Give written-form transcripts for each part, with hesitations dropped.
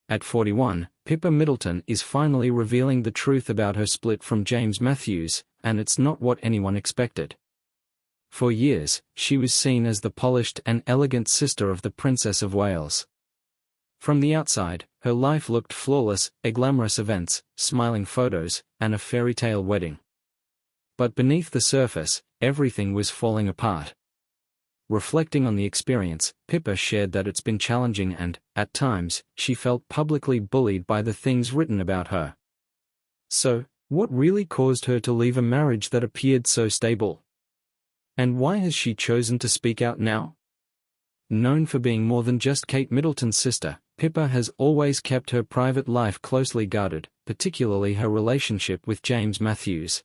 at 41, Pippa Middleton is finally revealing the truth about her split from James Matthews, and it's not what anyone expected. For years, she was seen as the polished and elegant sister of the Princess of Wales. From the outside, her life looked flawless: glamorous events, smiling photos, and a fairy tale wedding. But beneath the surface, everything was falling apart. Reflecting on the experience, Pippa shared that it's been challenging and, at times, she felt publicly bullied by the things written about her. So, what really caused her to leave a marriage that appeared so stable? And why has she chosen to speak out now? Known for being more than just Kate Middleton's sister, Pippa has always kept her private life closely guarded, particularly her relationship with James Matthews.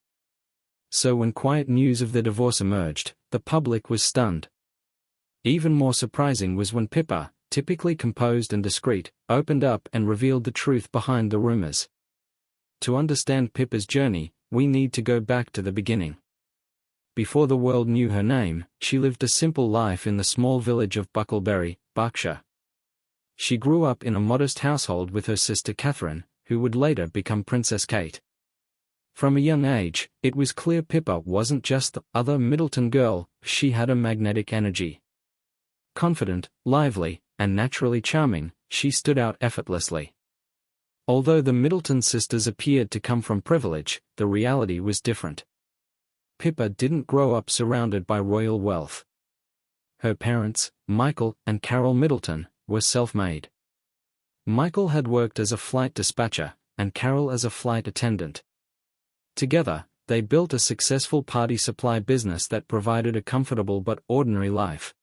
So when quiet news of the divorce emerged, the public was stunned. Even more surprising was when Pippa, typically composed and discreet, opened up and revealed the truth behind the rumors. To understand Pippa's journey, we need to go back to the beginning. Before the world knew her name, she lived a simple life in the small village of Bucklebury, Berkshire. She grew up in a modest household with her sister Catherine, who would later become Princess Kate. From a young age, it was clear Pippa wasn't just the other Middleton girl; she had a magnetic energy. Confident, lively, and naturally charming, she stood out effortlessly. Although the Middleton sisters appeared to come from privilege, the reality was different. Pippa didn't grow up surrounded by royal wealth. Her parents, Michael and Carol Middleton, were self-made. Michael had worked as a flight dispatcher, and Carol as a flight attendant. Together, they built a successful party supply business that provided a comfortable but ordinary life.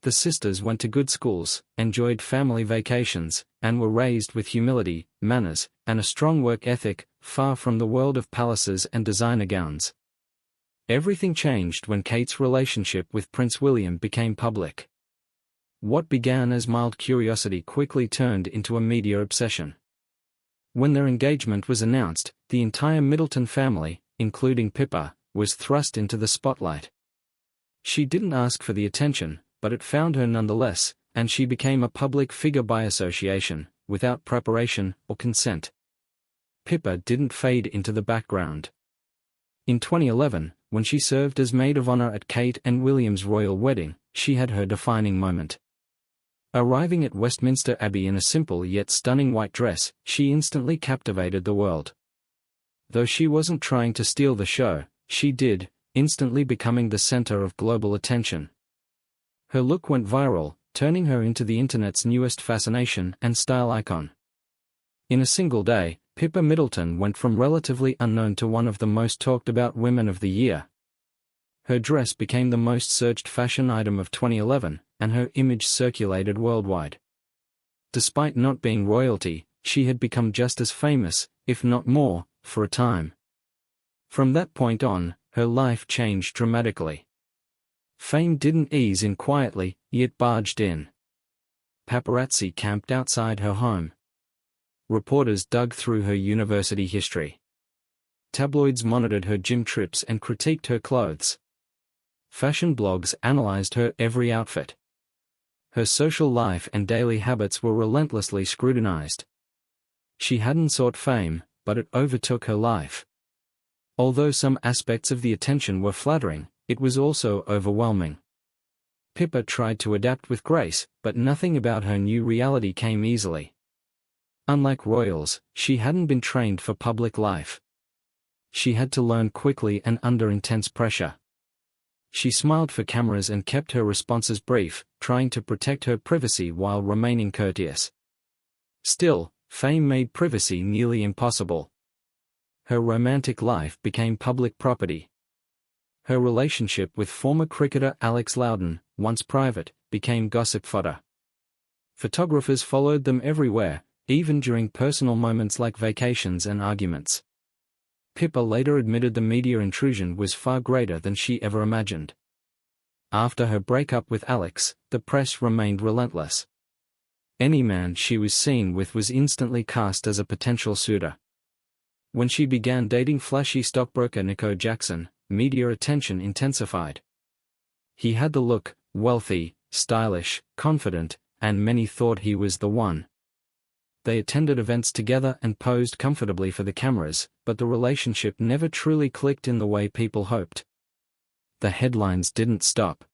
The sisters went to good schools, enjoyed family vacations, and were raised with humility, manners, and a strong work ethic, far from the world of palaces and designer gowns. Everything changed when Kate's relationship with Prince William became public. What began as mild curiosity quickly turned into a media obsession. When their engagement was announced, the entire Middleton family, including Pippa, was thrust into the spotlight. She didn't ask for the attention, but it found her nonetheless, and she became a public figure by association, without preparation or consent. Pippa didn't fade into the background. In 2011, when she served as maid of honor at Kate and William's royal wedding, she had her defining moment. Arriving at Westminster Abbey in a simple yet stunning white dress, she instantly captivated the world. Though she wasn't trying to steal the show, she did, instantly becoming the center of global attention. Her look went viral, turning her into the internet's newest fascination and style icon. In a single day, Pippa Middleton went from relatively unknown to one of the most talked about women of the year. Her dress became the most searched fashion item of 2011, and her image circulated worldwide. Despite not being royalty, she had become just as famous, if not more, for a time. From that point on, her life changed dramatically. Fame didn't ease in quietly, it barged in. Paparazzi camped outside her home. Reporters dug through her university history. Tabloids monitored her gym trips and critiqued her clothes. Fashion blogs analyzed her every outfit. Her social life and daily habits were relentlessly scrutinized. She hadn't sought fame, but it overtook her life. Although some aspects of the attention were flattering, it was also overwhelming. Pippa tried to adapt with grace, but nothing about her new reality came easily. Unlike royals, she hadn't been trained for public life. She had to learn quickly and under intense pressure. She smiled for cameras and kept her responses brief, trying to protect her privacy while remaining courteous. Still, fame made privacy nearly impossible. Her romantic life became public property. Her relationship with former cricketer Alex Loudon, once private, became gossip fodder. Photographers followed them everywhere, even during personal moments like vacations and arguments. Pippa later admitted the media intrusion was far greater than she ever imagined. After her breakup with Alex, the press remained relentless. Any man she was seen with was instantly cast as a potential suitor. When she began dating flashy stockbroker Nico Jackson, media attention intensified. He had the look, wealthy, stylish, confident, and many thought he was the one. They attended events together and posed comfortably for the cameras, but the relationship never truly clicked in the way people hoped. The headlines didn't stop.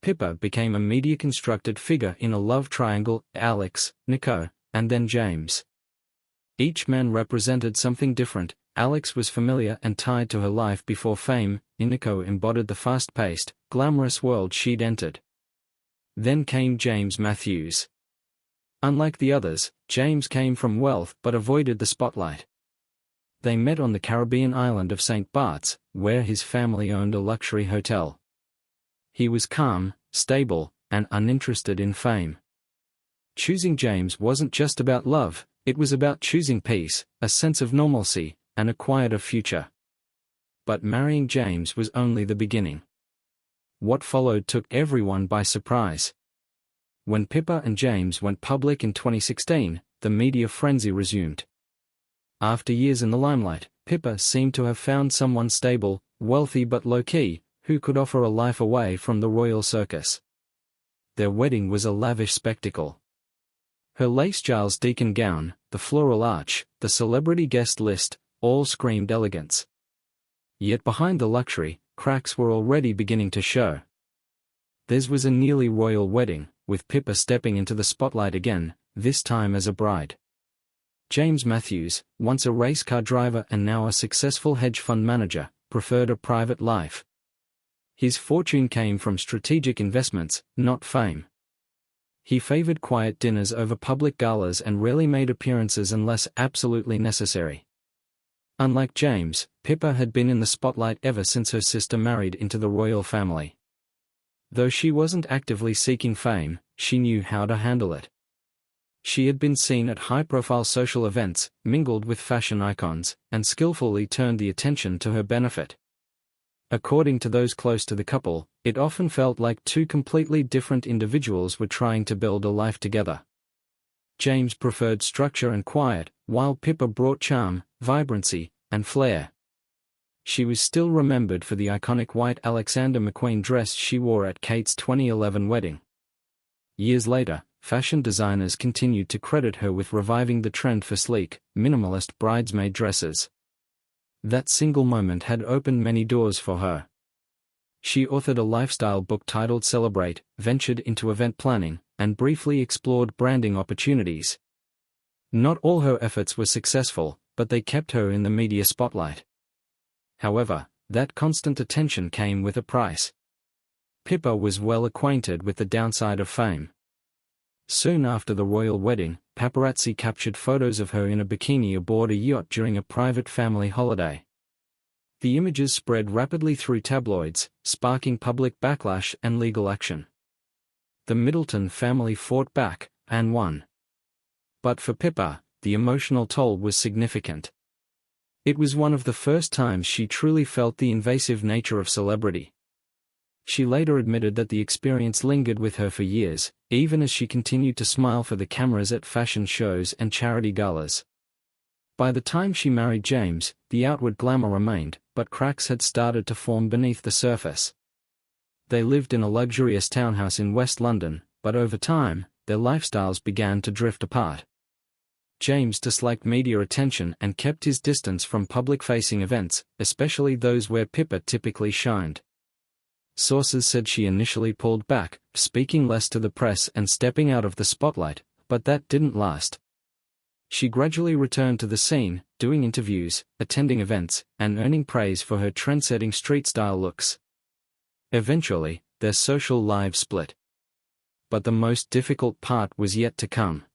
Pippa became a media-constructed figure in a love triangle: Alex, Nico, and then James. Each man represented something different. Alex was familiar and tied to her life before fame, Nico embodied the fast-paced, glamorous world she'd entered. Then came James Matthews. Unlike the others, James came from wealth but avoided the spotlight. They met on the Caribbean island of St. Bart's, where his family owned a luxury hotel. He was calm, stable, and uninterested in fame. Choosing James wasn't just about love, it was about choosing peace, a sense of normalcy, and a quieter future. But marrying James was only the beginning. What followed took everyone by surprise. When Pippa and James went public in 2016, the media frenzy resumed. After years in the limelight, Pippa seemed to have found someone stable, wealthy but low-key, who could offer a life away from the royal circus. Their wedding was a lavish spectacle. Her lace Giles Deacon gown, the floral arch, the celebrity guest list, all screamed elegance. Yet behind the luxury, cracks were already beginning to show. Theirs was a nearly royal wedding, with Pippa stepping into the spotlight again, this time as a bride. James Matthews, once a race car driver and now a successful hedge fund manager, preferred a private life. His fortune came from strategic investments, not fame. He favored quiet dinners over public galas and rarely made appearances unless absolutely necessary. Unlike James, Pippa had been in the spotlight ever since her sister married into the royal family. Though she wasn't actively seeking fame, she knew how to handle it. She had been seen at high-profile social events, mingled with fashion icons, and skillfully turned the attention to her benefit. According to those close to the couple, it often felt like two completely different individuals were trying to build a life together. James preferred structure and quiet, while Pippa brought charm, vibrancy, and flair. She was still remembered for the iconic white Alexander McQueen dress she wore at Kate's 2011 wedding. Years later, fashion designers continued to credit her with reviving the trend for sleek, minimalist bridesmaid dresses. That single moment had opened many doors for her. She authored a lifestyle book titled Celebrate, ventured into event planning, and briefly explored branding opportunities. Not all her efforts were successful, but they kept her in the media spotlight. However, that constant attention came with a price. Pippa was well acquainted with the downside of fame. Soon after the royal wedding, paparazzi captured photos of her in a bikini aboard a yacht during a private family holiday. The images spread rapidly through tabloids, sparking public backlash and legal action. The Middleton family fought back, and won. But for Pippa, the emotional toll was significant. It was one of the first times she truly felt the invasive nature of celebrity. She later admitted that the experience lingered with her for years, even as she continued to smile for the cameras at fashion shows and charity galas. By the time she married James, the outward glamour remained, but cracks had started to form beneath the surface. They lived in a luxurious townhouse in West London, but over time, their lifestyles began to drift apart. James disliked media attention and kept his distance from public-facing events, especially those where Pippa typically shined. Sources said she initially pulled back, speaking less to the press and stepping out of the spotlight, but that didn't last. She gradually returned to the scene, doing interviews, attending events, and earning praise for her trend-setting street-style looks. Eventually, their social lives split. But the most difficult part was yet to come.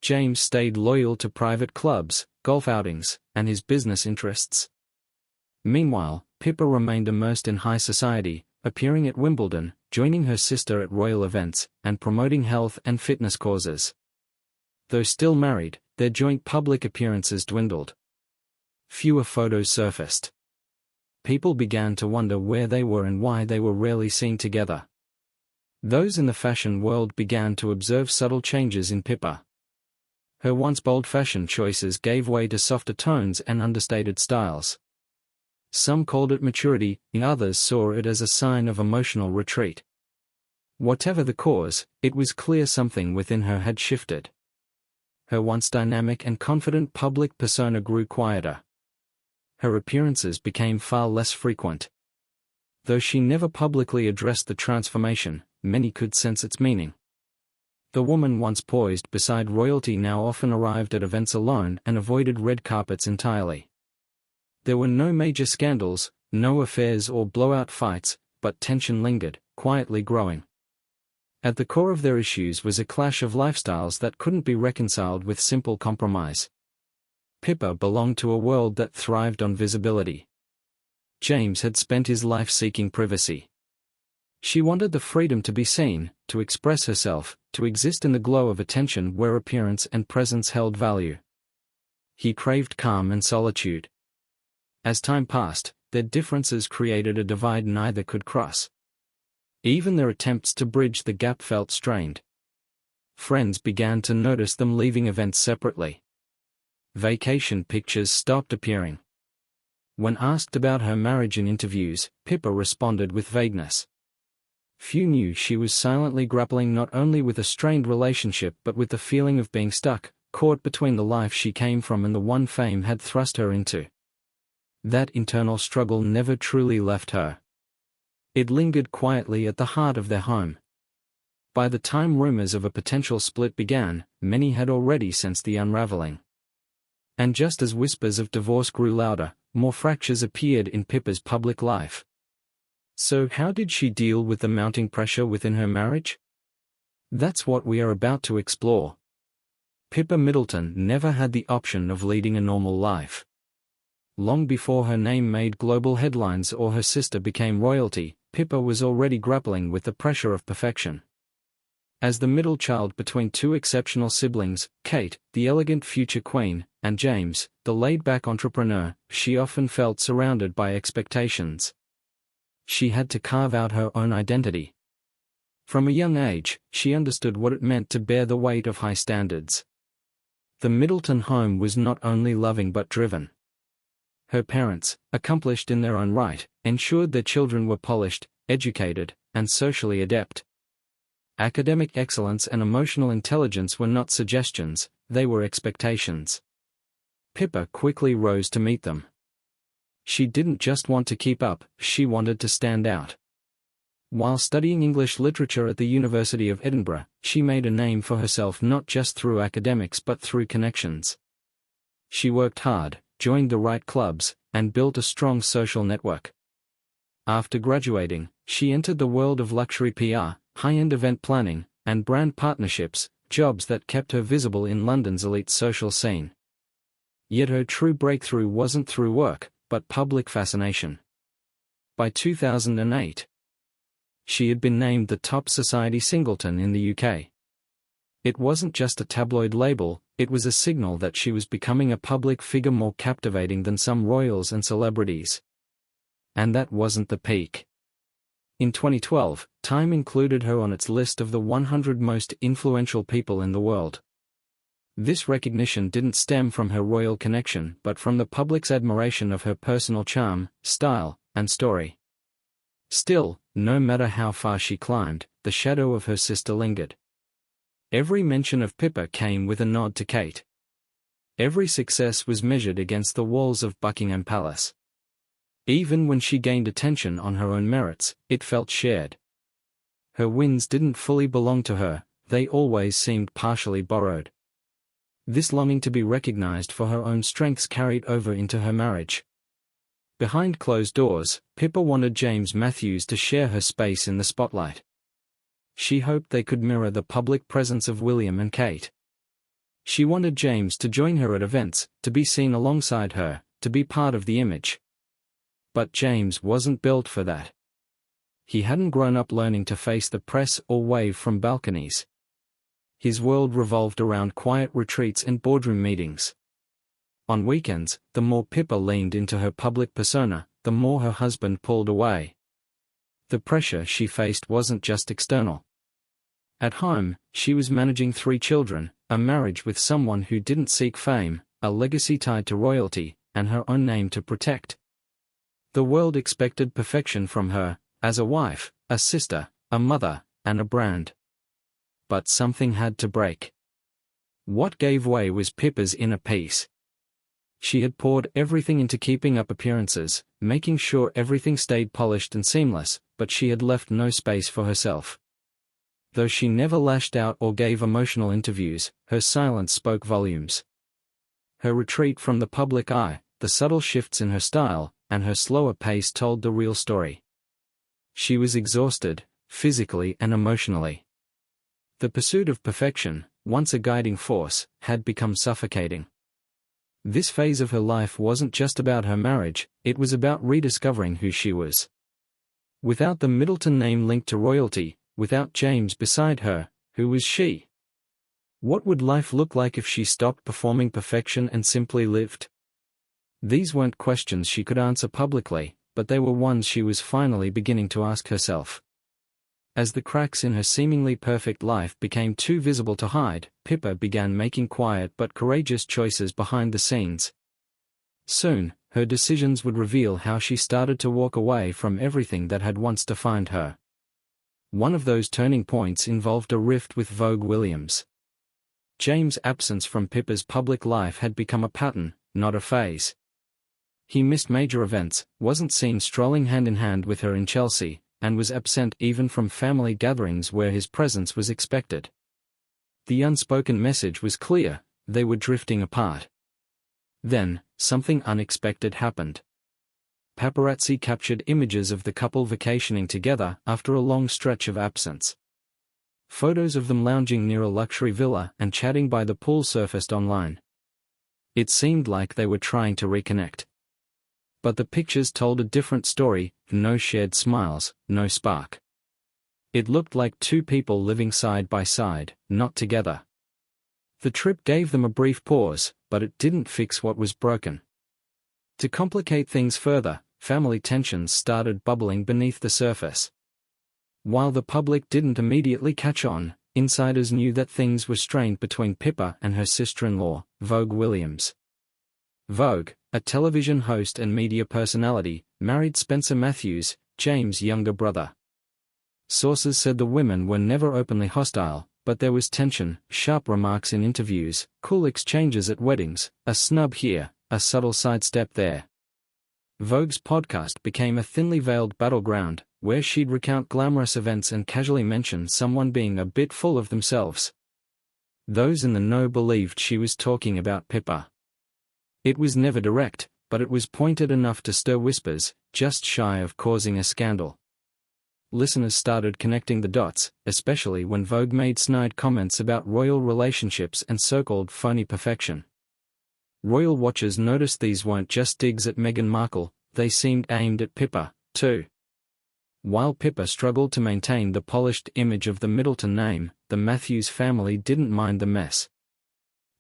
James stayed loyal to private clubs, golf outings, and his business interests. Meanwhile, Pippa remained immersed in high society, appearing at Wimbledon, joining her sister at royal events, and promoting health and fitness causes. Though still married, their joint public appearances dwindled. Fewer photos surfaced. People began to wonder where they were and why they were rarely seen together. Those in the fashion world began to observe subtle changes in Pippa. Her once bold fashion choices gave way to softer tones and understated styles. Some called it maturity, others saw it as a sign of emotional retreat. Whatever the cause, it was clear something within her had shifted. Her once dynamic and confident public persona grew quieter. Her appearances became far less frequent. Though she never publicly addressed the transformation, many could sense its meaning. The woman once poised beside royalty now often arrived at events alone and avoided red carpets entirely. There were no major scandals, no affairs or blowout fights, but tension lingered, quietly growing. At the core of their issues was a clash of lifestyles that couldn't be reconciled with simple compromise. Pippa belonged to a world that thrived on visibility. James had spent his life seeking privacy. She wanted the freedom to be seen, to express herself, to exist in the glow of attention where appearance and presence held value. He craved calm and solitude. As time passed, their differences created a divide neither could cross. Even their attempts to bridge the gap felt strained. Friends began to notice them leaving events separately. Vacation pictures stopped appearing. When asked about her marriage in interviews, Pippa responded with vagueness. Few knew she was silently grappling not only with a strained relationship but with the feeling of being stuck, caught between the life she came from and the one fame had thrust her into. That internal struggle never truly left her. It lingered quietly at the heart of their home. By the time rumors of a potential split began, many had already sensed the unraveling. And just as whispers of divorce grew louder, more fractures appeared in Pippa's public life. So how did she deal with the mounting pressure within her marriage? That's what we are about to explore. Pippa Middleton never had the option of leading a normal life. Long before her name made global headlines or her sister became royalty, Pippa was already grappling with the pressure of perfection. As the middle child between two exceptional siblings, Kate, the elegant future queen, and James, the laid-back entrepreneur, she often felt surrounded by expectations. She had to carve out her own identity. From a young age, she understood what it meant to bear the weight of high standards. The Middleton home was not only loving but driven. Her parents, accomplished in their own right, ensured their children were polished, educated, and socially adept. Academic excellence and emotional intelligence were not suggestions, they were expectations. Pippa quickly rose to meet them. She didn't just want to keep up, she wanted to stand out. While studying English literature at the University of Edinburgh, she made a name for herself not just through academics but through connections. She worked hard, joined the right clubs, and built a strong social network. After graduating, she entered the world of luxury PR, high-end event planning, and brand partnerships, jobs that kept her visible in London's elite social scene. Yet her true breakthrough wasn't through work, but public fascination. By 2008, she had been named the top society singleton in the UK. It wasn't just a tabloid label, it was a signal that she was becoming a public figure more captivating than some royals and celebrities. And that wasn't the peak. In 2012, Time included her on its list of the 100 most influential people in the world. This recognition didn't stem from her royal connection but from the public's admiration of her personal charm, style, and story. Still, no matter how far she climbed, the shadow of her sister lingered. Every mention of Pippa came with a nod to Kate. Every success was measured against the walls of Buckingham Palace. Even when she gained attention on her own merits, it felt shared. Her wins didn't fully belong to her, they always seemed partially borrowed. This longing to be recognized for her own strengths carried over into her marriage. Behind closed doors, Pippa wanted James Matthews to share her space in the spotlight. She hoped they could mirror the public presence of William and Kate. She wanted James to join her at events, to be seen alongside her, to be part of the image. But James wasn't built for that. He hadn't grown up learning to face the press or wave from balconies. His world revolved around quiet retreats and boardroom meetings. On weekends, the more Pippa leaned into her public persona, the more her husband pulled away. The pressure she faced wasn't just external. At home, she was managing 3 children, a marriage with someone who didn't seek fame, a legacy tied to royalty, and her own name to protect. The world expected perfection from her, as a wife, a sister, a mother, and a brand. But something had to break. What gave way was Pippa's inner peace. She had poured everything into keeping up appearances, making sure everything stayed polished and seamless, but she had left no space for herself. Though she never lashed out or gave emotional interviews, her silence spoke volumes. Her retreat from the public eye, the subtle shifts in her style, and her slower pace told the real story. She was exhausted, physically and emotionally. The pursuit of perfection, once a guiding force, had become suffocating. This phase of her life wasn't just about her marriage, it was about rediscovering who she was. Without the Middleton name linked to royalty, without James beside her, who was she? What would life look like if she stopped performing perfection and simply lived? These weren't questions she could answer publicly, but they were ones she was finally beginning to ask herself. As the cracks in her seemingly perfect life became too visible to hide, Pippa began making quiet but courageous choices behind the scenes. Soon, her decisions would reveal how she started to walk away from everything that had once defined her. One of those turning points involved a rift with Vogue Williams. James' absence from Pippa's public life had become a pattern, not a phase. He missed major events, wasn't seen strolling hand in hand with her in Chelsea, and was absent even from family gatherings where his presence was expected. The unspoken message was clear: they were drifting apart. Then, something unexpected happened. Paparazzi captured images of the couple vacationing together after a long stretch of absence. Photos of them lounging near a luxury villa and chatting by the pool surfaced online. It seemed like they were trying to reconnect. But the pictures told a different story: no shared smiles, no spark. It looked like two people living side by side, not together. The trip gave them a brief pause, but it didn't fix what was broken. To complicate things further, family tensions started bubbling beneath the surface. While the public didn't immediately catch on, insiders knew that things were strained between Pippa and her sister-in-law, Vogue Williams. Vogue, a television host and media personality, married Spencer Matthews, James' younger brother. Sources said the women were never openly hostile, but there was tension, sharp remarks in interviews, cool exchanges at weddings, a snub here, a subtle sidestep there. Vogue's podcast became a thinly veiled battleground, where she'd recount glamorous events and casually mention someone being a bit full of themselves. Those in the know believed she was talking about Pippa. It was never direct, but it was pointed enough to stir whispers, just shy of causing a scandal. Listeners started connecting the dots, especially when Vogue made snide comments about royal relationships and so-called phony perfection. Royal watchers noticed these weren't just digs at Meghan Markle, they seemed aimed at Pippa, too. While Pippa struggled to maintain the polished image of the Middleton name, the Matthews family didn't mind the mess.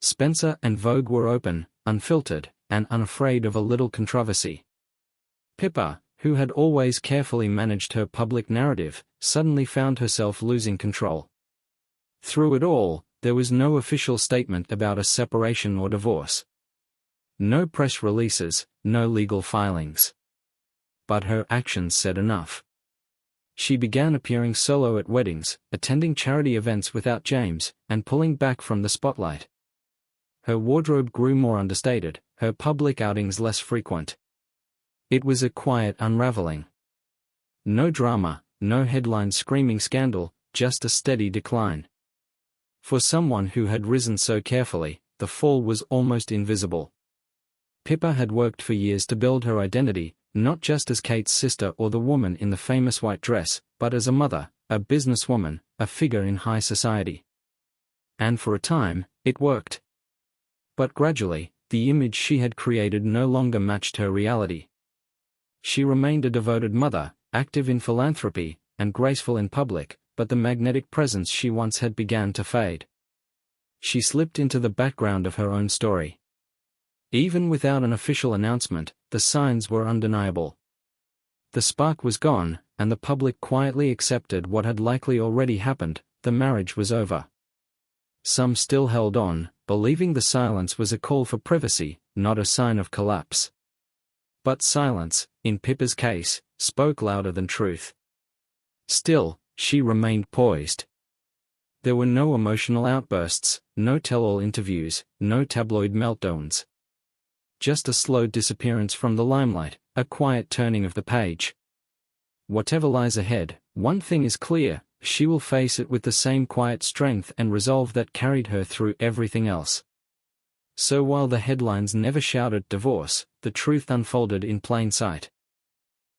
Spencer and Vogue were open, unfiltered, and unafraid of a little controversy. Pippa, who had always carefully managed her public narrative, suddenly found herself losing control. Through it all, there was no official statement about a separation or divorce. No press releases, no legal filings. But her actions said enough. She began appearing solo at weddings, attending charity events without James, and pulling back from the spotlight. Her wardrobe grew more understated, her public outings less frequent. It was a quiet unraveling. No drama, no headline-screaming scandal, just a steady decline. For someone who had risen so carefully, the fall was almost invisible. Pippa had worked for years to build her identity, not just as Kate's sister or the woman in the famous white dress, but as a mother, a businesswoman, a figure in high society. And for a time, it worked. But gradually, the image she had created no longer matched her reality. She remained a devoted mother, active in philanthropy, and graceful in public, but the magnetic presence she once had began to fade. She slipped into the background of her own story. Even without an official announcement, the signs were undeniable. The spark was gone, and the public quietly accepted what had likely already happened: the marriage was over. Some still held on, believing the silence was a call for privacy, not a sign of collapse. But silence, in Pippa's case, spoke louder than truth. Still, she remained poised. There were no emotional outbursts, no tell-all interviews, no tabloid meltdowns. Just a slow disappearance from the limelight, a quiet turning of the page. Whatever lies ahead, one thing is clear: she will face it with the same quiet strength and resolve that carried her through everything else. So while the headlines never shouted divorce, the truth unfolded in plain sight.